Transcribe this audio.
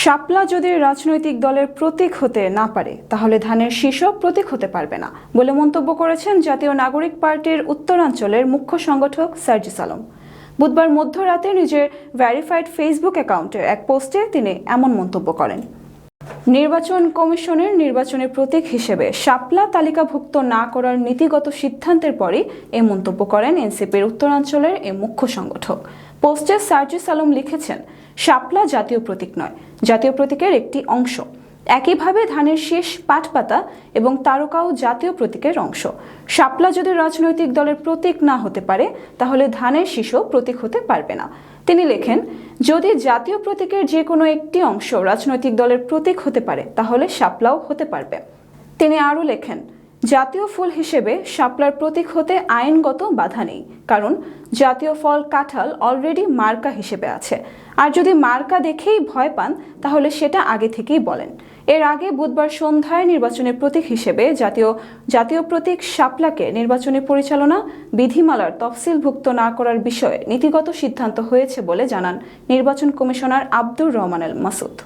শাপলা যদি রাজনৈতিক দলের প্রতীক হতে না পারে তাহলে ধানের শীষও প্রতীক হতে পারবে না বলে মন্তব্য করেছেন জাতীয় নাগরিক পার্টির উত্তরাঞ্চলের মুখ্য সংগঠক সার্জিস আলম। বুধবার মধ্যরাতে নিজের ভেরিফাইড ফেসবুক অ্যাকাউন্টে এক পোস্টে তিনি এমন মন্তব্য করেন। নির্বাচন কমিশনের নির্বাচনের প্রতীক হিসেবে শাপলা তালিকাভুক্ত না করার নীতিগত সিদ্ধান্তের পরই এ মন্তব্য করেন এনসিপির উত্তরাঞ্চলের এই মুখ্য সংগঠক। পোস্টে সার্জিস আলম লিখেছেন, শাপলা জাতীয় প্রতীক নয়, জাতীয় প্রতীকের একটি অংশ। একইভাবে ধানের শীষ, পাটপাতা এবং তারকাও জাতীয় প্রতীকের অংশ। শাপলা যদি রাজনৈতিক দলের প্রতীক না হতে পারে তাহলে ধানের শীষও প্রতীক হতে পারবে না। তিনি লেখেন, যদি জাতীয় প্রতীকের যে কোনো একটি অংশ রাজনৈতিক দলের প্রতীক হতে পারে তাহলে শাপলাও হতে পারবে। তিনি আরও লেখেন, জাতীয় ফুল হিসেবে শাপলার প্রতীক হতে আইনগত বাধা নেই, কারণ জাতীয় ফল কাঁঠাল অলরেডি মার্কা হিসেবে আছে। আর যদি মার্কা দেখেই ভয় পান তাহলে সেটা আগে থেকেই বলেন। এর আগে বুধবার সন্ধ্যায় নির্বাচনের প্রতীক হিসেবে জাতীয় প্রতীক শাপলাকে নির্বাচনী পরিচালনা বিধিমালার তফসিলভুক্ত না করার বিষয়ে নীতিগত সিদ্ধান্ত হয়েছে বলে জানান নির্বাচন কমিশনার আব্দুর রহমান আল মাসুদ।